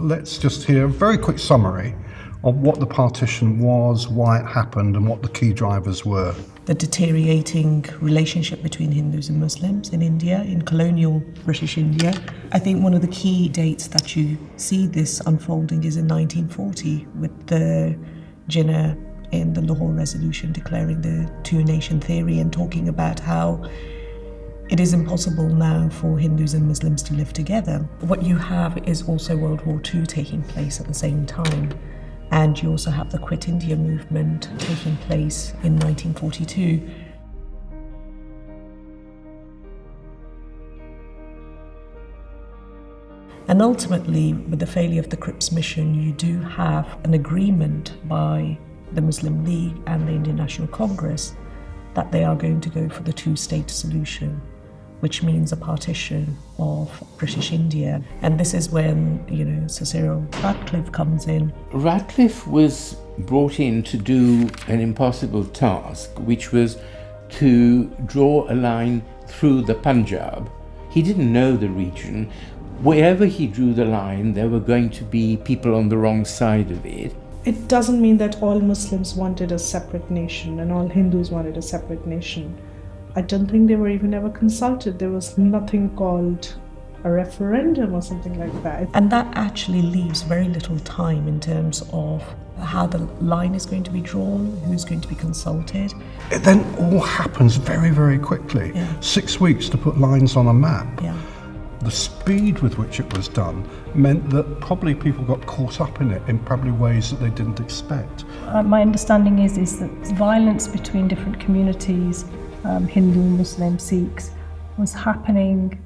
let's just hear a very quick summary of what the partition was, why it happened, and what the key drivers were. The deteriorating relationship between Hindus and Muslims in India, in colonial British India. I think one of the key dates that you see this unfolding is in 1940 with the Jinnah in the Lahore Resolution declaring the two-nation theory and talking about how it is impossible now for Hindus and Muslims to live together. What you have is also World War II taking place at the same time. And you also have the Quit India movement taking place in 1942. And ultimately, with the failure of the Cripps mission, you do have an agreement by the Muslim League and the Indian National Congress that they are going to go for the two-state solution, which means a partition of British India. And this is when, Sir Cyril Ratcliffe comes in. Ratcliffe was brought in to do an impossible task, which was to draw a line through the Punjab. He didn't know the region. Wherever he drew the line, there were going to be people on the wrong side of it. It doesn't mean that all Muslims wanted a separate nation and all Hindus wanted a separate nation. I don't think they were even ever consulted. There was nothing called a referendum or something like that. And that actually leaves very little time in terms of how the line is going to be drawn, who's going to be consulted. It then all happens very, very quickly. Yeah. 6 weeks to put lines on a map. Yeah. The speed with which it was done meant that probably people got caught up in it in probably ways that they didn't expect. My understanding is that violence between different communities, Hindu, Muslim, Sikhs, was happening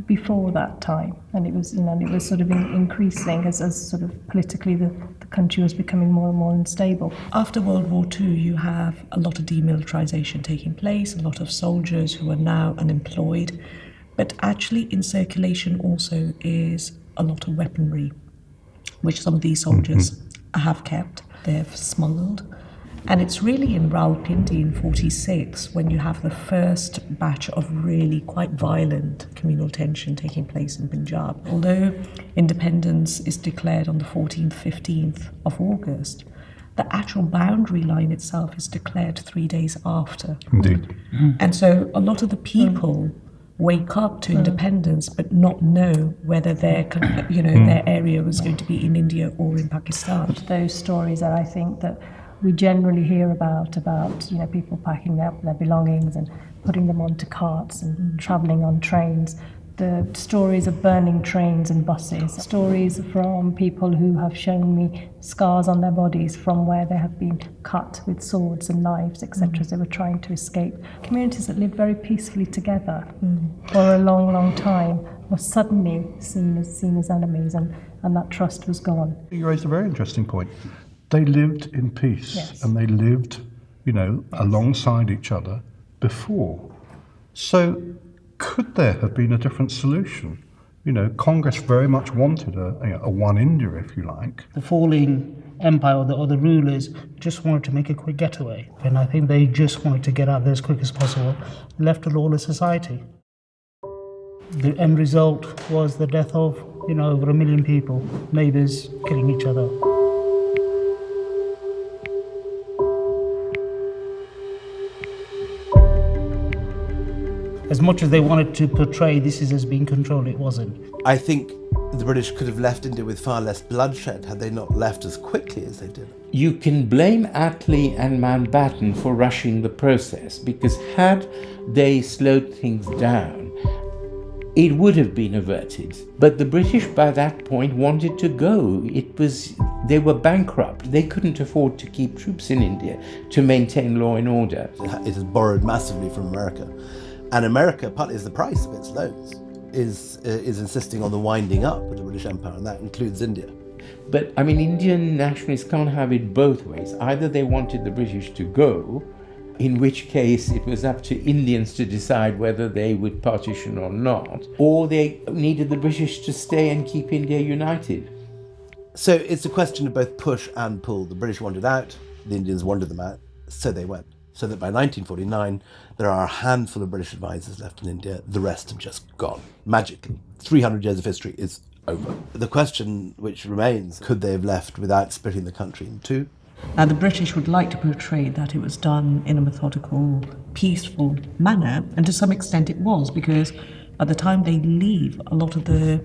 before that time, and it was sort of increasing as sort of politically the country was becoming more and more unstable. After World War II, you have a lot of demilitarization taking place, a lot of soldiers who are now unemployed, but actually in circulation also is a lot of weaponry, which some of these soldiers have kept, they've smuggled. And it's really in Rawalpindi in 46 when you have the first batch of really quite violent communal tension taking place in Punjab. Although independence is declared on the 14th, 15th of August, the actual boundary line itself is declared 3 days after. Indeed. And so a lot of the people wake up to independence but not know whether their area was going to be in India or in Pakistan. Those stories that I think that we generally hear about people packing up their belongings and putting them onto carts and travelling on trains. The stories of burning trains and buses, stories from people who have shown me scars on their bodies from where they have been cut with swords and knives, etc. as they were trying to escape. Communities that lived very peacefully together for a long, long time were suddenly seen as enemies, and that trust was gone. You raised a very interesting point. They lived in peace, Yes. and they lived, alongside each other before. So could there have been a different solution? Congress very much wanted a one India, if you like. The falling empire or the rulers just wanted to make a quick getaway. And I think they just wanted to get out there as quick as possible, left a lawless society. The end result was the death of, over 1 million people, neighbours killing each other. As much as they wanted to portray this as being controlled, it wasn't. I think the British could have left India with far less bloodshed had they not left as quickly as they did. You can blame Attlee and Mountbatten for rushing the process, because had they slowed things down, it would have been averted. But the British by that point wanted to go. They were bankrupt. They couldn't afford to keep troops in India to maintain law and order. It has borrowed massively from America. And America, partly as the price of its loans, is insisting on the winding up of the British Empire, and that includes India. But, Indian nationalists can't have it both ways. Either they wanted the British to go, in which case it was up to Indians to decide whether they would partition or not, or they needed the British to stay and keep India united. So it's a question of both push and pull. The British wanted out, the Indians wanted them out, so they went. So that by 1949, there are a handful of British advisors left in India. The rest have just gone, magically. 300 years of history is over. The question which remains, could they have left without splitting the country in two? The British would like to portray that it was done in a methodical, peaceful manner, and to some extent it was, because by the time they leave, a lot of the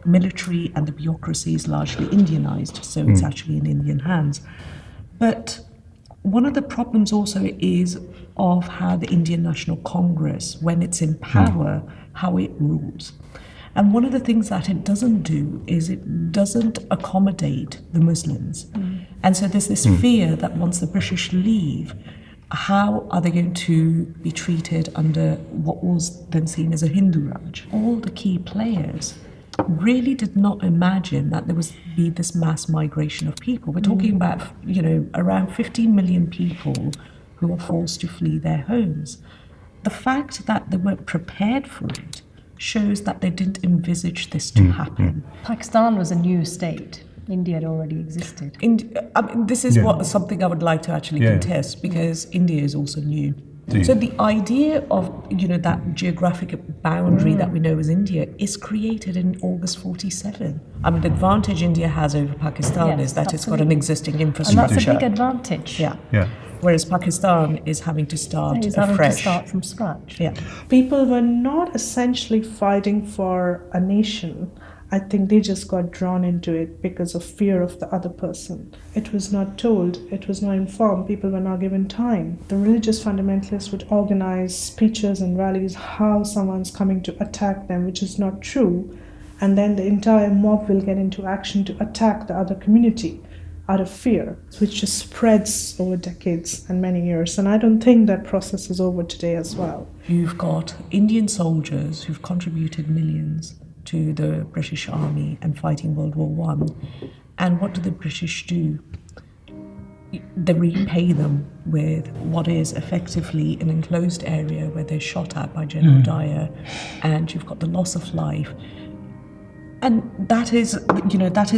military and the bureaucracy is largely Indianized, so it's actually in Indian hands. But one of the problems also is of how the Indian National Congress, when it's in power, how it rules. And one of the things that it doesn't do is it doesn't accommodate the Muslims. And so there's this fear that once the British leave, how are they going to be treated under what was then seen as a Hindu Raj? All the key players really did not imagine that there was be this mass migration of people. We're talking about, around 15 million people who were forced to flee their homes. The fact that they weren't prepared for it shows that they didn't envisage this to happen. Pakistan was a new state. India had already existed. This is something I would like to actually contest, because India is also new. So the idea of that geographic boundary that we know as India is created in August 47. The advantage India has over Pakistan is that it's got an existing infrastructure. And that's a big advantage. Yeah. Whereas Pakistan is having to start It's having afresh. to start from scratch. Yeah. People were not essentially fighting for a nation. I think they just got drawn into it because of fear of the other person. It was not told, it was not informed, people were not given time. The religious fundamentalists would organize speeches and rallies how someone's coming to attack them, which is not true. And then the entire mob will get into action to attack the other community out of fear, which just spreads over decades and many years. And I don't think that process is over today as well. You've got Indian soldiers who've contributed millions to the British Army and fighting World War I. And what do the British do? They repay them with what is effectively an enclosed area where they're shot at by General Dyer, and you've got the loss of life. And that is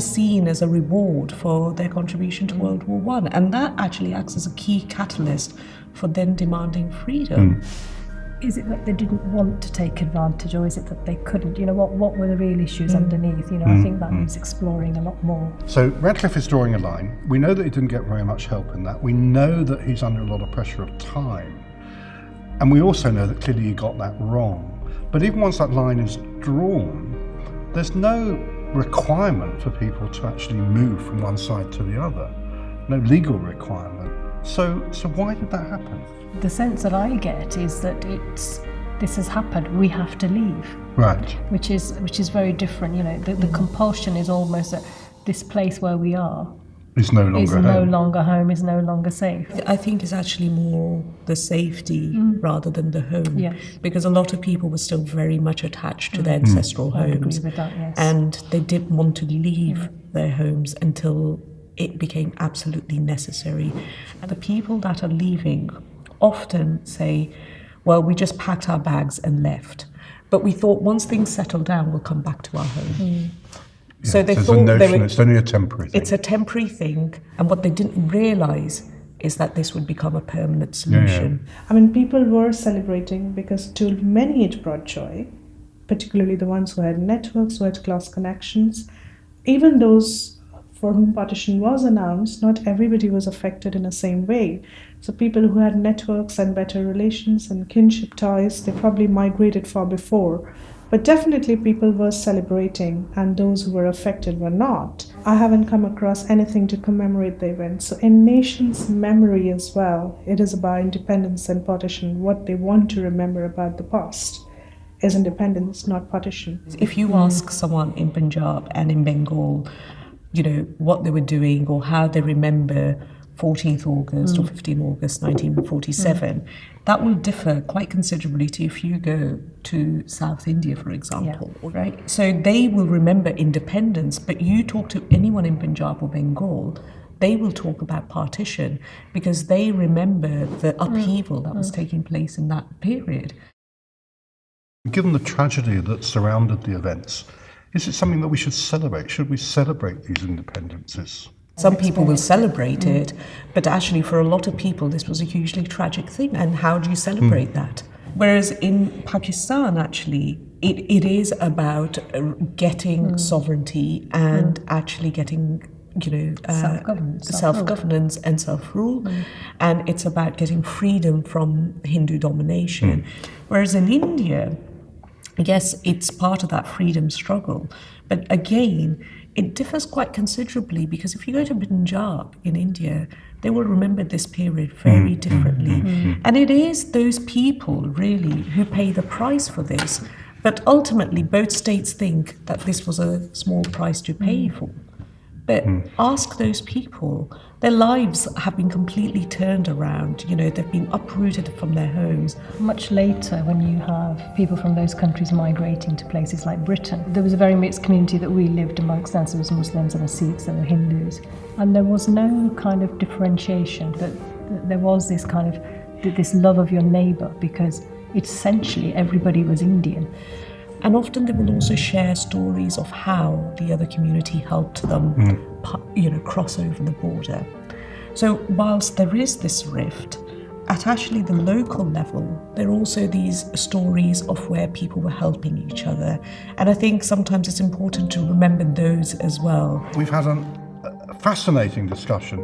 seen as a reward for their contribution to World War I. And that actually acts as a key catalyst for then demanding freedom. Is it that they didn't want to take advantage, or is it that they couldn't? What were the real issues underneath? I think that needs exploring a lot more. So Radcliffe is drawing a line. We know that he didn't get very much help in that. We know that he's under a lot of pressure of time. And we also know that clearly he got that wrong. But even once that line is drawn, there's no requirement for people to actually move from one side to the other. No legal requirement. So why did that happen? The sense that I get is that this has happened, we have to leave. Right. Which is very different. The compulsion is almost that this place where we are is no longer home. Is no longer safe. I think it's actually more the safety rather than the home. Yes. Because a lot of people were still very much attached to their ancestral homes. I agree with that, yes. And they didn't want to leave their homes until it became absolutely necessary. And the people that are leaving often say, well, we just packed our bags and left. But we thought once things settle down, we'll come back to our home. So they thought it's only a temporary thing. It's a temporary thing, and what they didn't realise is that this would become a permanent solution. People were celebrating because to many it brought joy, particularly the ones who had networks, who had class connections. Even those for whom partition was announced, not everybody was affected in the same way. So people who had networks and better relations and kinship ties, they probably migrated far before. But definitely people were celebrating, and those who were affected were not. I haven't come across anything to commemorate the event. So in nation's memory as well, it is about independence and partition. What they want to remember about the past is independence, not partition. If you ask someone in Punjab and in Bengal, what they were doing or how they remember 14th August or 15th August 1947, that will differ quite considerably to if you go to South India, for example, right? So they will remember independence, but you talk to anyone in Punjab or Bengal, they will talk about partition because they remember the upheaval that was taking place in that period. Given the tragedy that surrounded the events, is it something that we should celebrate? Should we celebrate these independences? Some people will celebrate it, but actually for a lot of people this was a hugely tragic thing. And how do you celebrate that? Whereas in Pakistan, actually, it is about getting sovereignty and actually getting, self-governance and self-rule. And it's about getting freedom from Hindu domination. Whereas in India, yes, it's part of that freedom struggle. But again, it differs quite considerably, because if you go to Punjab in India, they will remember this period very differently. And it is those people, really, who pay the price for this. But ultimately, both states think that this was a small price to pay for. But ask those people, their lives have been completely turned around. They've been uprooted from their homes. Much later, when you have people from those countries migrating to places like Britain, there was a very mixed community that we lived amongst. There was Muslims, there were Sikhs, there were Hindus. And there was no kind of differentiation, but there was this kind of, this love of your neighbour, because essentially everybody was Indian. And often they will also share stories of how the other community helped them, cross over the border. So whilst there is this rift, at actually the local level, there are also these stories of where people were helping each other. And I think sometimes it's important to remember those as well. We've had a fascinating discussion.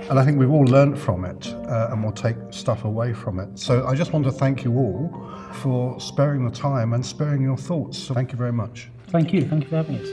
And I think we've all learnt from it, and we'll take stuff away from it. So I just want to thank you all for sparing the time and sparing your thoughts. So thank you very much. Thank you for having us.